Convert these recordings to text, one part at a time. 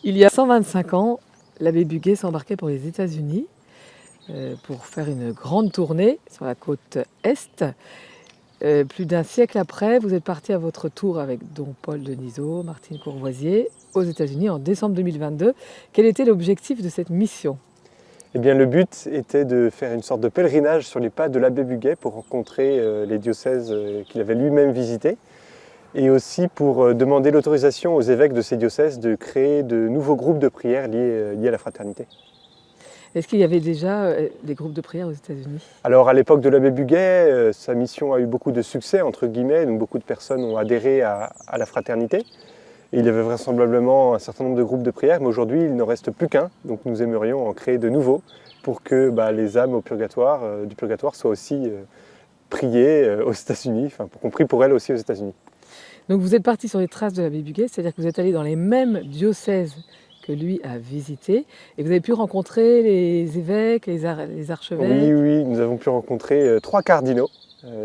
Il y a 125 ans, l'abbé Buguet s'embarquait pour les États-Unis pour faire une grande tournée sur la côte Est. Plus d'un siècle après, vous êtes parti à votre tour avec Don Paul Denisot, Martine Courvoisier, aux États-Unis en décembre 2022. Quel était l'objectif de cette mission ? Eh bien, le but était de faire une sorte de pèlerinage sur les pas de l'abbé Buguet pour rencontrer les diocèses qu'il avait lui-même visités et aussi pour demander l'autorisation aux évêques de ces diocèses de créer de nouveaux groupes de prière liés à la fraternité. Est-ce qu'il y avait déjà des groupes de prière aux États-Unis ? Alors à l'époque de l'abbé Buguet, sa mission a eu beaucoup de succès, entre guillemets, donc beaucoup de personnes ont adhéré à la fraternité. Et il y avait vraisemblablement un certain nombre de groupes de prière, mais aujourd'hui il n'en reste plus qu'un, donc nous aimerions en créer de nouveaux pour que les âmes du purgatoire soient aussi priées aux États-Unis, enfin pour qu'on prie pour elles aussi aux États-Unis. Donc vous êtes parti sur les traces de l'abbé Buguet, c'est-à-dire que vous êtes allé dans les mêmes diocèses que lui a visités, et vous avez pu rencontrer les évêques, les archevêques. Oui, nous avons pu rencontrer 3 cardinaux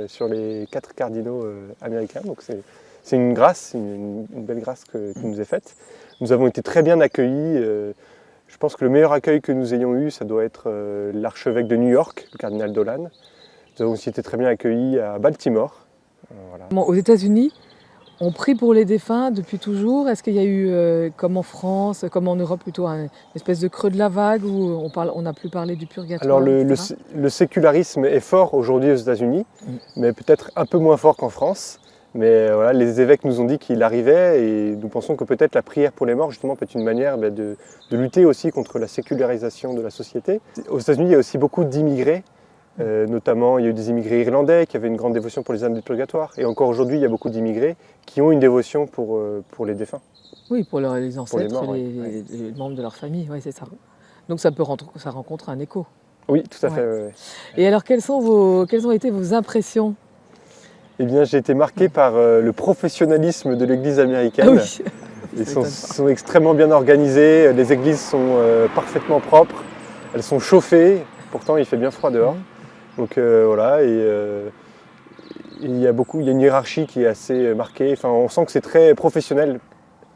sur les 4 cardinaux américains, donc c'est une grâce, une belle grâce qui nous est faite. Nous avons été très bien accueillis. Je pense que le meilleur accueil que nous ayons eu, ça doit être l'archevêque de New York, le cardinal Dolan. Nous avons aussi été très bien accueillis à Baltimore. Voilà. Aux États-Unis, on prie pour les défunts depuis toujours. Est-ce qu'il y a eu, comme en France, comme en Europe plutôt, une espèce de creux de la vague où on n'a plus parlé du purgatoire? Alors le sécularisme est fort aujourd'hui aux États-Unis, mais peut-être un peu moins fort qu'en France. Mais voilà, les évêques nous ont dit qu'il arrivait et nous pensons que peut-être la prière pour les morts justement peut être une manière de lutter aussi contre la sécularisation de la société. Aux États-Unis, il y a aussi beaucoup d'immigrés, notamment il y a eu des immigrés irlandais qui avaient une grande dévotion pour les âmes du purgatoire. Et encore aujourd'hui, il y a beaucoup d'immigrés qui ont une dévotion pour les défunts. Oui, pour les ancêtres, pour les morts, les membres de leur famille, oui, c'est ça. Donc ça rencontre un écho. Oui, tout à fait. Ouais. Et alors, quelles ont été vos impressions ? Eh bien, j'ai été marqué par le professionnalisme de l'Église américaine. Ah oui. Ils sont extrêmement bien organisés, les églises sont parfaitement propres, elles sont chauffées, pourtant il fait bien froid dehors. Donc voilà, il y a une hiérarchie qui est assez marquée, enfin, on sent que c'est très professionnel.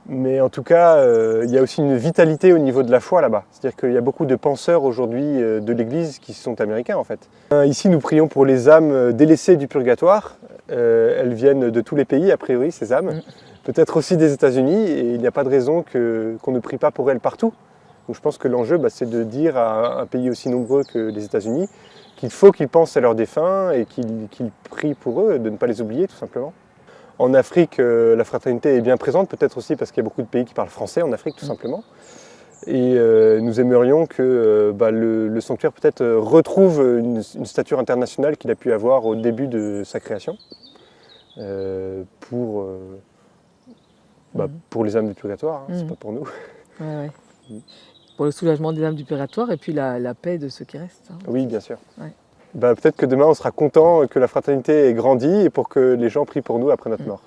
Mais en tout cas, il y a aussi une vitalité au niveau de la foi là-bas. C'est-à-dire qu'il y a beaucoup de penseurs aujourd'hui de l'Église qui sont américains en fait. Ici, nous prions pour les âmes délaissées du purgatoire. Elles viennent de tous les pays, a priori, ces âmes. Peut-être aussi des États-Unis, et il n'y a pas de raison qu'on ne prie pas pour elles partout. Donc je pense que l'enjeu, c'est de dire à un pays aussi nombreux que les États-Unis qu'il faut qu'ils pensent à leurs défunts et qu'ils prient pour eux, de ne pas les oublier tout simplement. En Afrique, la fraternité est bien présente, peut-être aussi parce qu'il y a beaucoup de pays qui parlent français en Afrique tout simplement. Et nous aimerions que le sanctuaire peut-être retrouve une stature internationale qu'il a pu avoir au début de sa création pour les âmes du purgatoire, c'est pas pour nous. Ouais. Pour le soulagement des âmes du purgatoire et puis la paix de ceux qui restent. Oui, bien sûr. Ouais. Peut-être que demain on sera content que la fraternité ait grandi et pour que les gens prient pour nous après notre mort.